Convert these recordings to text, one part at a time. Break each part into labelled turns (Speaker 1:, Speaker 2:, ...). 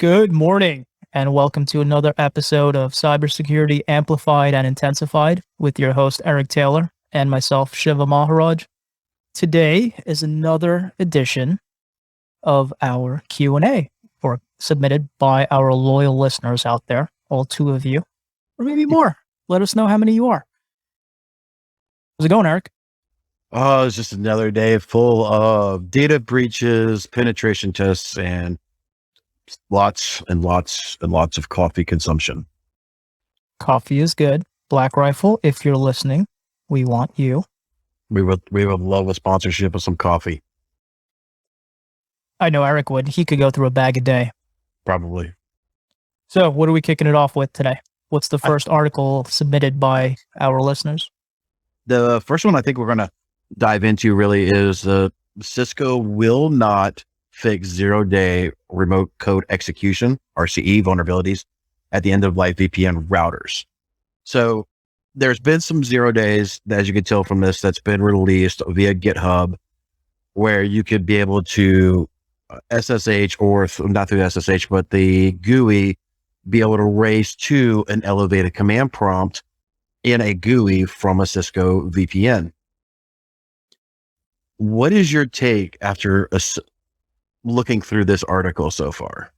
Speaker 1: Good morning, and welcome to another episode of Cybersecurity Amplified and Intensified with your host, Eric Taylor, and myself, Shiva Maharaj. Today is another edition of our Q&A, or submitted by our loyal listeners out there, all two of you, or maybe more. Let us know how many you are. How's it going, Eric?
Speaker 2: Oh, it's just another day full of data breaches, penetration tests, and lots and lots and lots of coffee consumption.
Speaker 1: Coffee is good. Black Rifle, if you're listening, we want you.
Speaker 2: We would love a sponsorship of some coffee.
Speaker 1: I know Eric would. He could go through a bag a day.
Speaker 2: Probably.
Speaker 1: So what are we kicking it off with today? What's the first article submitted by our listeners?
Speaker 2: The first one I think we're going to dive into really is Cisco will not fix zero-day remote code execution, RCE vulnerabilities at the end of life VPN routers. So there's been some 0 days, as you can tell from this, that's been released via GitHub, where you could be able to SSH or not through SSH, but the GUI, be able to race to an elevated command prompt in a GUI from a Cisco VPN. What is your take after looking through this article so far?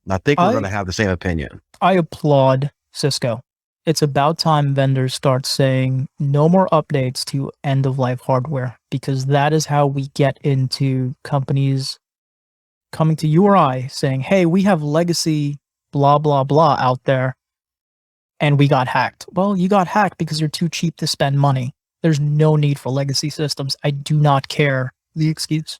Speaker 2: I think we're going to have the same opinion.
Speaker 1: I applaud Cisco. It's about time vendors start saying no more updates to end-of-life hardware, because that is how we get into companies coming to you or I saying, hey, we have legacy blah, blah, blah out there, and we got hacked. Well, you got hacked because you're too cheap to spend money. There's no need for legacy systems. I do not care the excuse.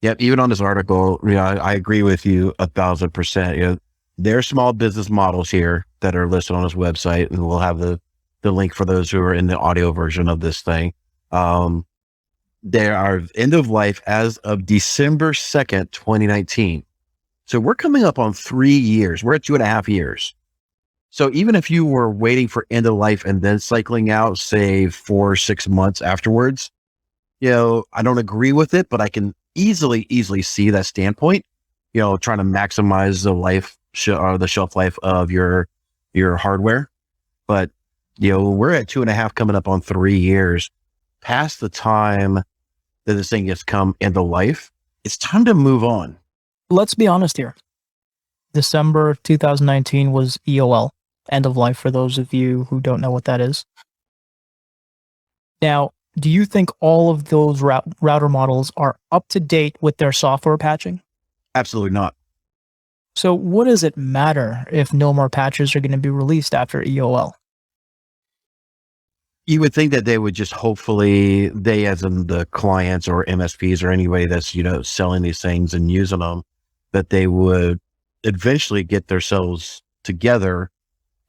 Speaker 2: Yep. Even on this article, I agree with you 1,000%. There are small business models here that are listed on this website, and we'll have the link for those who are in the audio version of this thing. There are end of life as of December 2nd, 2019. So we're coming up on 3 years. We're at 2.5 years. So even if you were waiting for end of life and then cycling out, say 4 or 6 months afterwards, I don't agree with it, but I can easily see that standpoint, trying to maximize the the shelf life of your hardware. But, we're at 2.5 coming up on 3 years past the time that this thing gets come end of life. It's time to move on.
Speaker 1: Let's be honest here. December 2019 was EOL, end of life, for those of you who don't know what that is. Now, do you think all of those router models are up to date with their software patching?
Speaker 2: Absolutely not.
Speaker 1: So what does it matter if no more patches are going to be released after EOL?
Speaker 2: You would think that they would just hopefully, they as in the clients or MSPs or anybody that's, selling these things and using them, that they would eventually get themselves together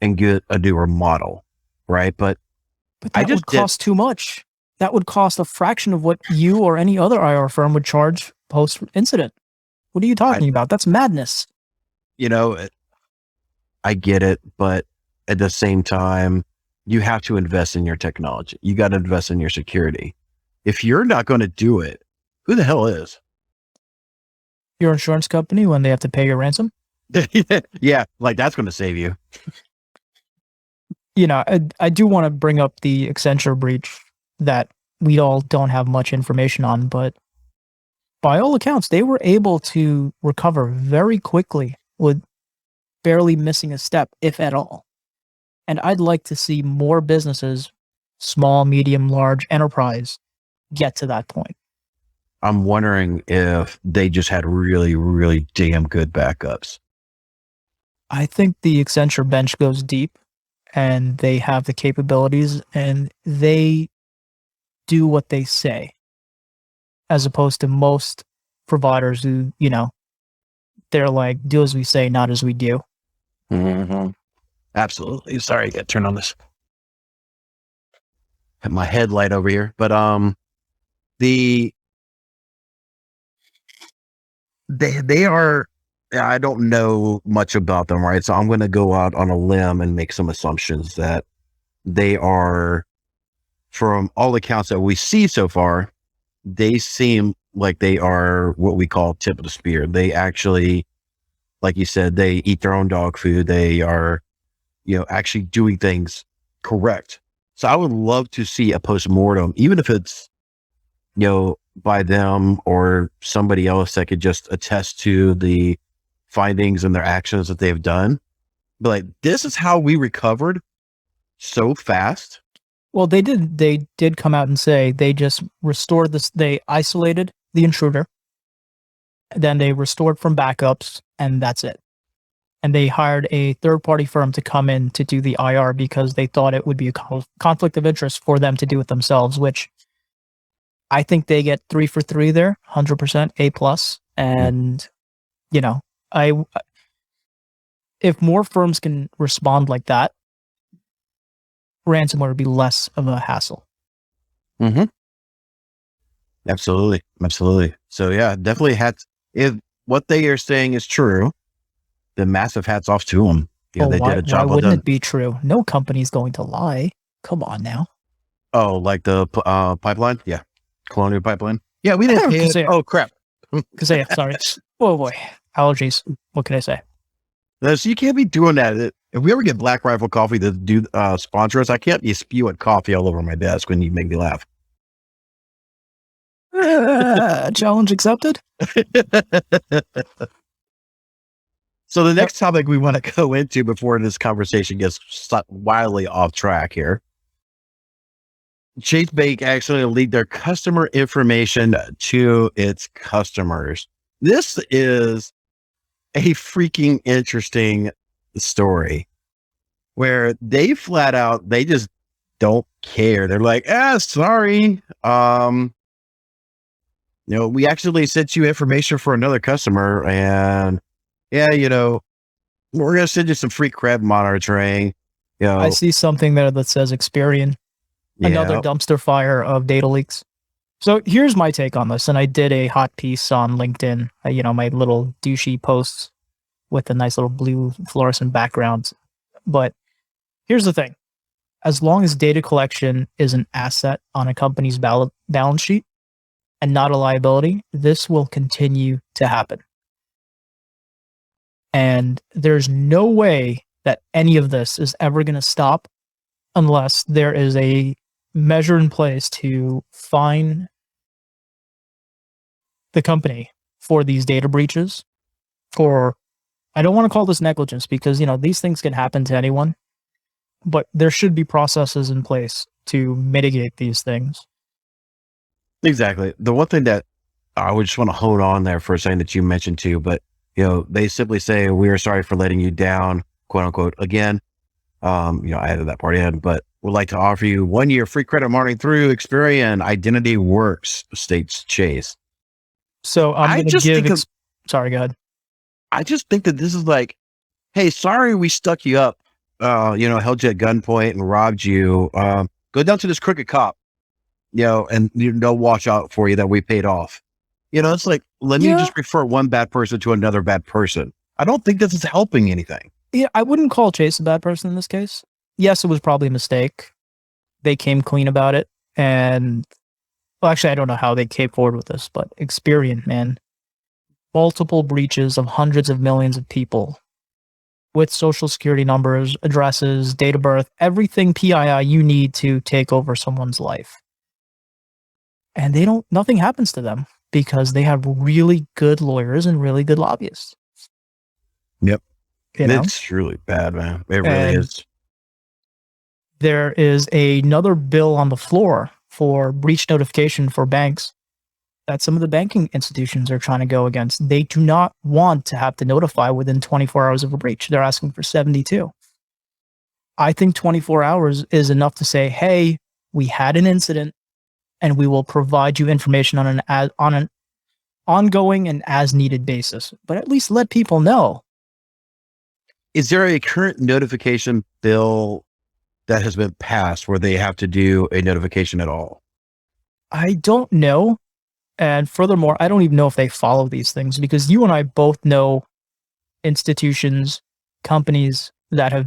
Speaker 2: and get a newer model, right? But
Speaker 1: that would cost too much. That would cost a fraction of what you or any other IR firm would charge post-incident. What are you talking about? That's madness.
Speaker 2: I get it, but at the same time, you have to invest in your technology. You got to invest in your security. If you're not going to do it, who the hell is?
Speaker 1: Your insurance company when they have to pay your ransom?
Speaker 2: Yeah, like that's going to save you.
Speaker 1: I do want to bring up the Accenture breach that we all don't have much information on, but by all accounts, they were able to recover very quickly with barely missing a step, if at all. And I'd like to see more businesses, small, medium, large, enterprise, get to that point.
Speaker 2: I'm wondering if they just had really, really damn good backups.
Speaker 1: I think the Accenture bench goes deep, and they have the capabilities, and they do what they say, as opposed to most providers who, they're like, do as we say, not as we do.
Speaker 2: Mm-hmm. Absolutely. Sorry, I got to turn on this. Have my headlight over here. But they are, I don't know much about them, right? So I'm going to go out on a limb and make some assumptions that they are, from all accounts that we see so far, they seem like they are what we call tip of the spear. They actually like you said, they eat their own dog food. They are, actually doing things correct. So I would love to see a postmortem, even if it's, by them or somebody else that could just attest to the findings and their actions that they've done. But like, this is how we recovered so fast.
Speaker 1: Well, they did come out and say they just restored this. They isolated the intruder, then they restored from backups, and that's it. And they hired a third-party firm to come in to do the IR because they thought it would be a conflict of interest for them to do it themselves, which I think they get 3 for 3 there, 100% A plus. And, I if more firms can respond like that, ransomware would be less of a hassle.
Speaker 2: Mm-hmm. Absolutely. Absolutely. So yeah, definitely if what they are saying is true, then massive hats off to them. They did a job
Speaker 1: why
Speaker 2: well
Speaker 1: wouldn't
Speaker 2: done.
Speaker 1: it be true? No company's going to lie. Come on now.
Speaker 2: Oh, like the pipeline? Yeah. Colonial pipeline. Yeah, we didn't pay it. Oh, crap.
Speaker 1: Sorry. Oh boy. Allergies. What can I say?
Speaker 2: No, so you can't be doing that. If we ever get Black Rifle Coffee to do sponsor us, I can't be spewing coffee all over my desk when you make me laugh.
Speaker 1: Challenge accepted.
Speaker 2: So the next topic we want to go into before this conversation gets wildly off track here. Chase Bank actually leaked their customer information to its customers. This is a freaking interesting story where they flat out, they just don't care. They're like, sorry. We actually sent you information for another customer and we're going to send you some free credit monitoring.
Speaker 1: I see something there that says Experian. Another dumpster fire of data leaks. So here's my take on this. And I did a hot piece on LinkedIn, my little douchey posts with a nice little blue fluorescent background. But here's the thing. As long as data collection is an asset on a company's balance sheet and not a liability, this will continue to happen. And there's no way that any of this is ever going to stop unless there is a measure in place to fine the company for these data breaches. For, I don't want to call this negligence because, these things can happen to anyone, but there should be processes in place to mitigate these things.
Speaker 2: Exactly. The one thing that I would just want to hold on there for a second that you mentioned too, but they simply say, we are sorry for letting you down, quote unquote, again. I added that part in, but would like to offer you 1 year free credit monitoring through Experian. Identity works, states Chase.
Speaker 1: So I'm going to give... Sorry, go ahead.
Speaker 2: I just think that this is like, hey, sorry we stuck you up, held you at gunpoint and robbed you. Go down to this crooked cop, and no watch out for you that we paid off. It's like, let me just refer one bad person to another bad person. I don't think this is helping anything.
Speaker 1: Yeah, I wouldn't call Chase a bad person in this case. Yes, it was probably a mistake. They came clean about it. And, well, actually, I don't know how they came forward with this, but Experian, man. Multiple breaches of hundreds of millions of people with social security numbers, addresses, date of birth, everything PII you need to take over someone's life. And nothing happens to them because they have really good lawyers and really good lobbyists.
Speaker 2: Yep. It's really bad, man. It really is.
Speaker 1: There is another bill on the floor for breach notification for banks that some of the banking institutions are trying to go against. They do not want to have to notify within 24 hours of a breach. They're asking for 72. I think 24 hours is enough to say, hey, we had an incident and we will provide you information on an ongoing and as needed basis. But at least let people know.
Speaker 2: Is there a current notification bill that has been passed where they have to do a notification at all?
Speaker 1: I don't know. And furthermore, I don't even know if they follow these things because you and I both know institutions, companies that have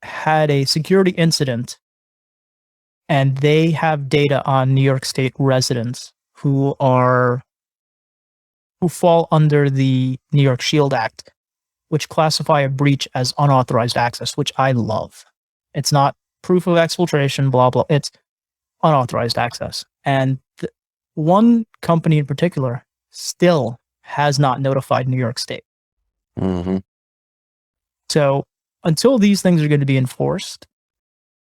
Speaker 1: had a security incident and they have data on New York State residents who fall under the New York Shield Act. which classify a breach as unauthorized access, which I love. It's not proof of exfiltration, blah, blah. It's unauthorized access. And one company in particular still has not notified New York State.
Speaker 2: Mm-hmm.
Speaker 1: So until these things are going to be enforced,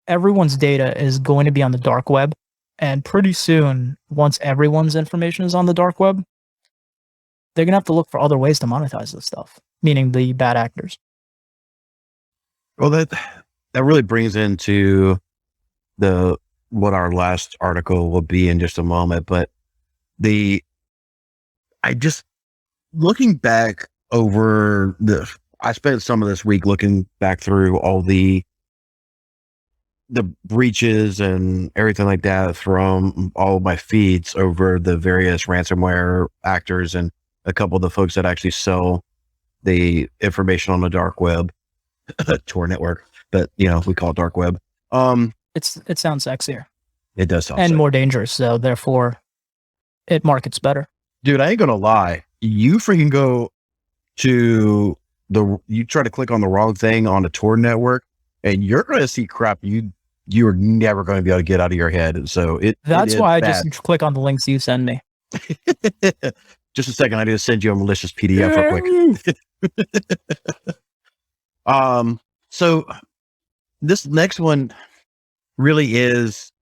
Speaker 1: everyone's data is going to be on the dark web. And pretty soon, once everyone's information is on the dark web, they're going to have to look for other ways to monetize this stuff, meaning the bad actors.
Speaker 2: Well, that really brings into what our last article will be in just a moment. But looking back over I spent some of this week looking back through all the breaches and everything like that from all of my feeds over the various ransomware actors and a couple of the folks that actually sell the information on the dark web, Tor network, but we call it dark web.
Speaker 1: It sounds sexier.
Speaker 2: It does sound
Speaker 1: and
Speaker 2: sexier.
Speaker 1: more dangerous, so therefore it markets better.
Speaker 2: Dude, I ain't gonna lie. You freaking go to you try to click on the wrong thing on the Tor network, and you're going to see crap you're never going to be able to get out of your head. And so
Speaker 1: that's why I just click on the links you send me.
Speaker 2: Just a second, I need to send you a malicious PDF real quick. So this next one really is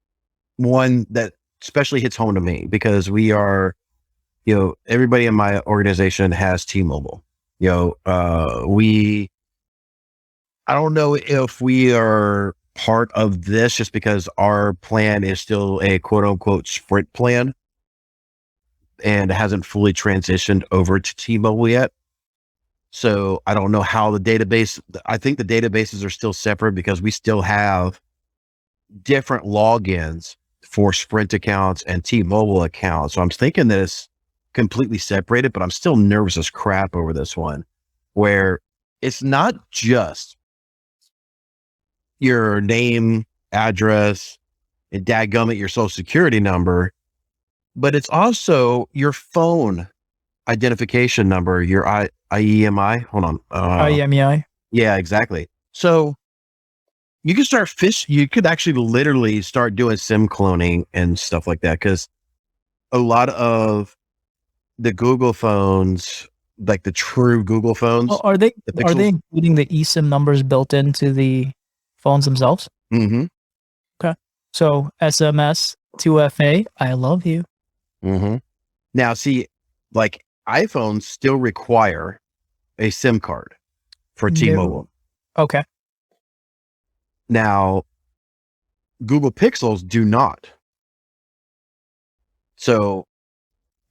Speaker 2: one that especially hits home to me because we are, everybody in my organization has T-Mobile. I don't know if we are part of this just because our plan is still a quote unquote Sprint plan and hasn't fully transitioned over to T-Mobile yet. So I don't know how I think the databases are still separate because we still have different logins for Sprint accounts and T-Mobile accounts. So I'm thinking that it's completely separated, but I'm still nervous as crap over this one where it's not just your name, address, and dadgummit, your social security number, but it's also your phone identification number, your IEMI. Hold on.
Speaker 1: IEMEI?
Speaker 2: Yeah, exactly. So you can you could actually literally start doing SIM cloning and stuff like that because a lot of the Google phones, like the true Google phones.
Speaker 1: Well, are they including the eSIM numbers built into the phones themselves?
Speaker 2: Mm-hmm.
Speaker 1: Okay. So SMS, 2FA, I love you.
Speaker 2: Mm-hmm. Now, see, like iPhones still require a SIM card for T-Mobile.
Speaker 1: Okay.
Speaker 2: Now, Google Pixels do not. So,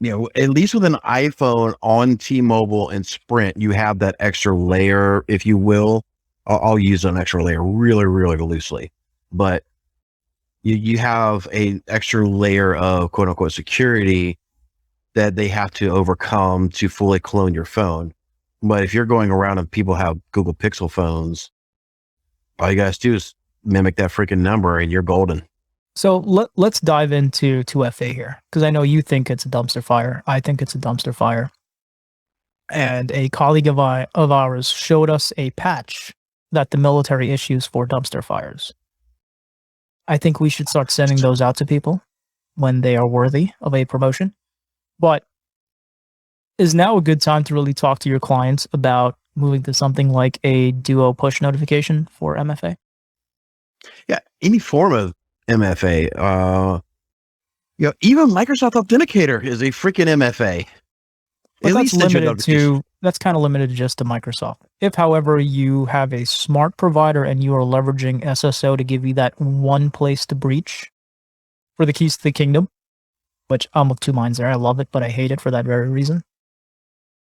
Speaker 2: at least with an iPhone on T-Mobile and Sprint, you have that extra layer, if you will. I'll use an extra layer really, really loosely, but you have an extra layer of quote unquote security that they have to overcome to fully clone your phone. But if you're going around and people have Google Pixel phones, all you guys do is mimic that freaking number and you're golden.
Speaker 1: So let's dive into 2FA here, because I know you think it's a dumpster fire. I think it's a dumpster fire. And a colleague of ours showed us a patch that the military issues for dumpster fires. I think we should start sending those out to people when they are worthy of a promotion. But is now a good time to really talk to your clients about moving to something like a Duo push notification for MFA?
Speaker 2: Yeah, any form of MFA. Even Microsoft Authenticator is a freaking MFA.
Speaker 1: But that's kind of limited just to Microsoft. If, however, you have a smart provider and you are leveraging SSO to give you that one place to breach for the keys to the kingdom, which I'm of two minds there. I love it, but I hate it for that very reason.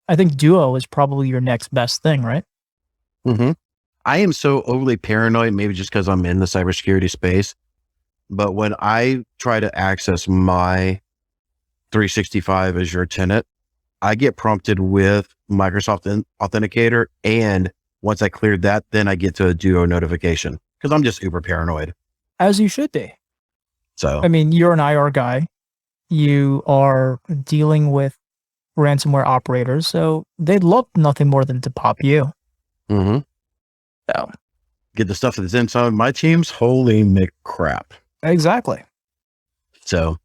Speaker 1: I think Duo is probably your next best thing, right?
Speaker 2: Mm-hmm. I am so overly paranoid, maybe just because I'm in the cybersecurity space. But when I try to access my 365 Azure tenant, I get prompted with Microsoft Authenticator. And once I cleared that, then I get to a Duo notification because I'm just super paranoid.
Speaker 1: As you should be.
Speaker 2: So,
Speaker 1: I mean, you're an IR guy. You are dealing with ransomware operators. So they'd love nothing more than to pop you.
Speaker 2: Mm-hmm.
Speaker 1: So
Speaker 2: Get the stuff that's inside my teams. Holy McCrap.
Speaker 1: exactly.
Speaker 2: So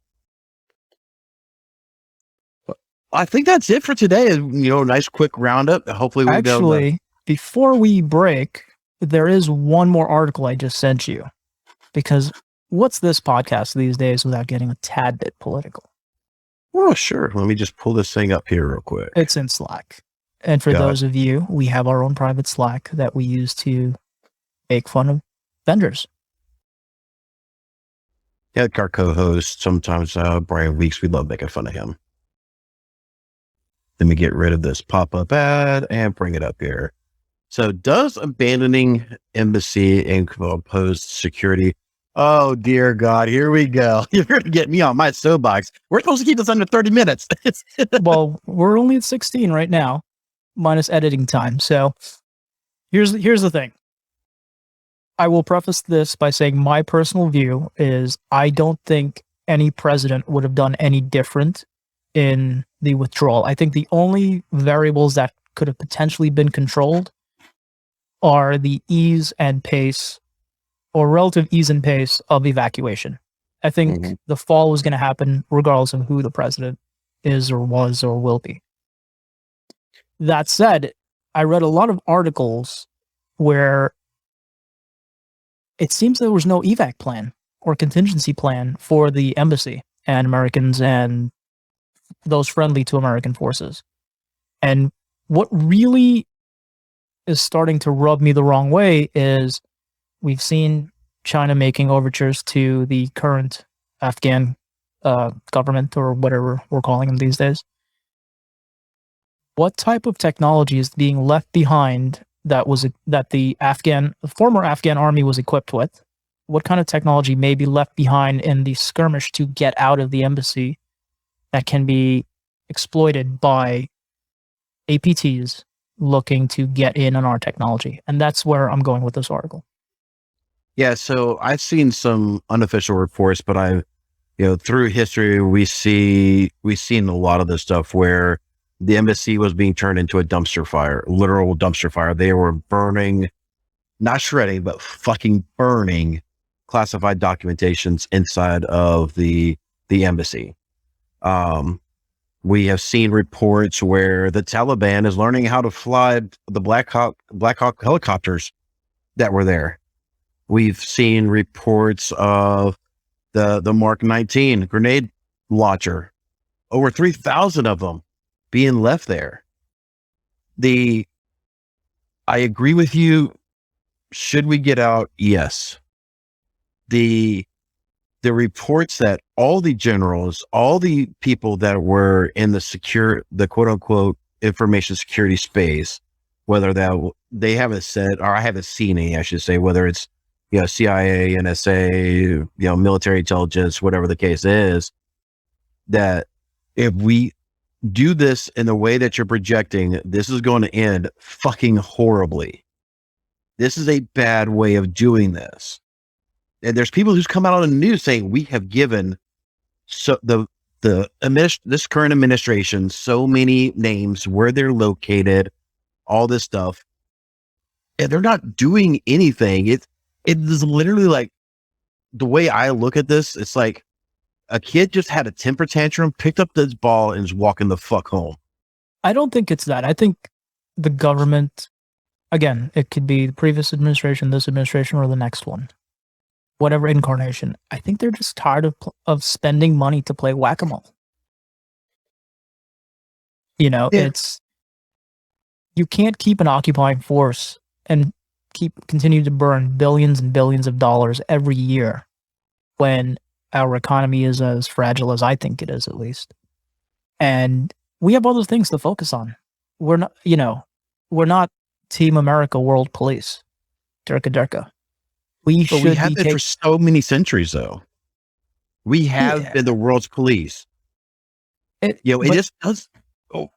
Speaker 2: I think that's it for today. Nice quick roundup. Hopefully we'll be able to.
Speaker 1: Actually, before we break, there is one more article I just sent you, because what's this podcast these days without getting a tad bit political?
Speaker 2: Oh, sure. Let me just pull this thing up here real quick.
Speaker 1: It's in Slack. And for those of you, we have our own private Slack that we use to make fun of vendors.
Speaker 2: Yeah, our co-host, sometimes Brian Weeks, we love making fun of him. Let me get rid of this pop-up ad and bring it up here. So does abandoning embassy impose security? Oh, dear God, here we go. You're going to get me on my soapbox. We're supposed to keep this under 30 minutes.
Speaker 1: Well, we're only at 16 right now, minus editing time. So here's the thing. I will preface this by saying my personal view is I don't think any president would have done any different in the withdrawal. I think the only variables that could have potentially been controlled are the ease and pace, or relative ease and pace, of evacuation. I think the fall was going to happen regardless of who the president is or was or will be. That said, I read a lot of articles where it seems there was no evac plan or contingency plan for the embassy and Americans and those friendly to American forces. And what really is starting to rub me the wrong way is we've seen China making overtures to the current Afghan government, or whatever we're calling them these days. What type of technology is being left behind that the former Afghan army was equipped with? What kind of technology may be left behind in the skirmish to get out of the embassy that can be exploited by APTs looking to get in on our technology? And that's where I'm going with this article.
Speaker 2: Yeah, so I've seen some unofficial reports, but through history, we've seen a lot of this stuff where the embassy was being turned into a dumpster fire, literal dumpster fire. They were burning, not shredding, but fucking burning classified documentations inside of the embassy. We have seen reports where the Taliban is learning how to fly the Black Hawk helicopters that were there. We've seen reports of the Mark 19 grenade launcher, over 3,000 of them being left there. I agree with you. Should we get out? Yes. The reports that all the generals, all the people that were in the quote unquote information security space, whether they haven't said, or I haven't seen any, I should say, whether it's, CIA, NSA, military intelligence, whatever the case is, that if we do this in the way that you're projecting, this is going to end fucking horribly. This is a bad way of doing this. And there's people who's come out on the news saying we have given this current administration so many names, where they're located, all this stuff, and they're not doing anything. It is literally like, the way I look at this, it's like a kid just had a temper tantrum, picked up this ball, and is walking the fuck home.
Speaker 1: I don't think it's that. I think the government, again, it could be the previous administration, this administration, or the next one, whatever incarnation. I think they're just tired of spending money to play whack-a-mole. It's, you can't keep an occupying force and continue to burn billions and billions of dollars every year when our economy is as fragile as I think it is, at least. And we have other things to focus on. We're not Team America World Police. Durka Durka.
Speaker 2: We have been for so many centuries, though. We have been the world's police. It just does. Oh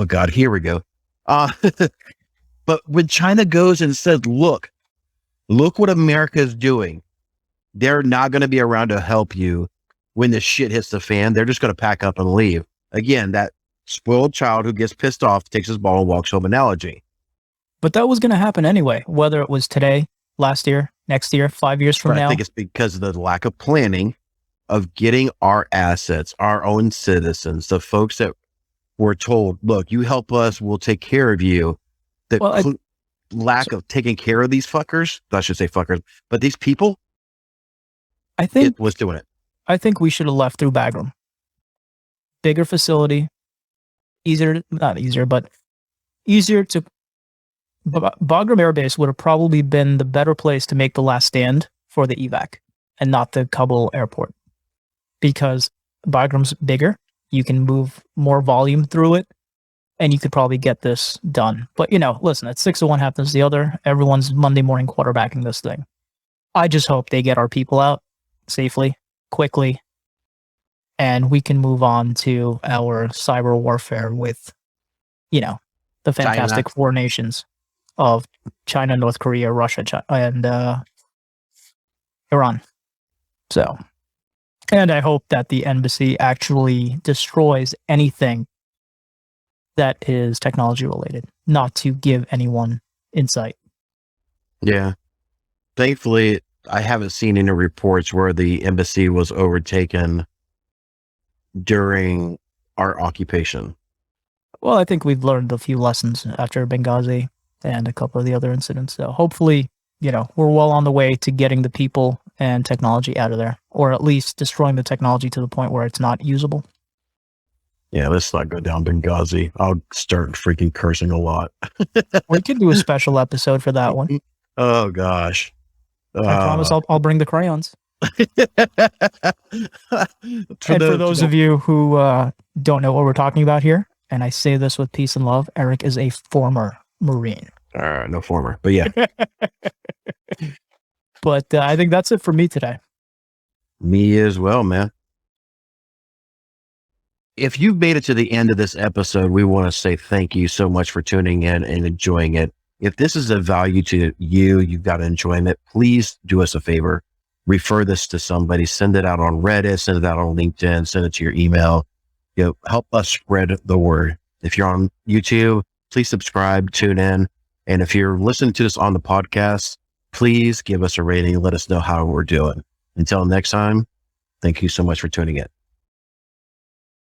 Speaker 2: God, here we go. But when China goes and says, look what America is doing, they're not going to be around to help you when the shit hits the fan. They're just going to pack up and leave. Again, that spoiled child who gets pissed off, takes his ball and walks home analogy.
Speaker 1: But that was going to happen anyway, whether it was today, last year, next year, 5 years from
Speaker 2: But
Speaker 1: now.
Speaker 2: I think it's because of the lack of planning of getting our assets, our own citizens, the folks that were told, look, you help us, we'll take care of you. The lack of taking care of these fuckers, I should say fuckers, but these people,
Speaker 1: I think
Speaker 2: it was doing it.
Speaker 1: I think we should have left through Bagram. Bigger facility, not easier, but easier to. Bagram Air Base would have probably been the better place to make the last stand for the evac and not the Kabul airport, because Bagram's bigger. You can move more volume through it, and you could probably get this done. But, listen, it's 6 of one, half does the other. Everyone's Monday morning quarterbacking this thing. I just hope they get our people out safely, quickly, and we can move on to our cyber warfare with, the fantastic
Speaker 2: China.
Speaker 1: 4 nations of China, North Korea, Russia, and Iran. So, and I hope that the embassy actually destroys anything that is technology related, not to give anyone insight.
Speaker 2: Yeah. Thankfully, I haven't seen any reports where the embassy was overtaken during our occupation.
Speaker 1: Well, I think we've learned a few lessons after Benghazi and a couple of the other incidents. So hopefully, we're well on the way to getting the people and technology out of there, or at least destroying the technology to the point where it's not usable.
Speaker 2: Yeah, let's not go down Benghazi. I'll start freaking cursing a lot.
Speaker 1: We could do a special episode for that one.
Speaker 2: Oh, gosh.
Speaker 1: I promise I'll bring the crayons. For those of you who don't know what we're talking about here, and I say this with peace and love, Eric is a former Marine.
Speaker 2: No former, but yeah.
Speaker 1: But I think that's it for me today.
Speaker 2: Me as well, man. If you've made it to the end of this episode, we want to say thank you so much for tuning in and enjoying it. If this is of value to you, you've got enjoyment, please do us a favor. Refer this to somebody, send it out on Reddit, send it out on LinkedIn, send it to your email. Help us spread the word. If you're on YouTube, please subscribe, tune in. And if you're listening to this on the podcast, please give us a rating and let us know how we're doing. Until next time, thank you so much for tuning in.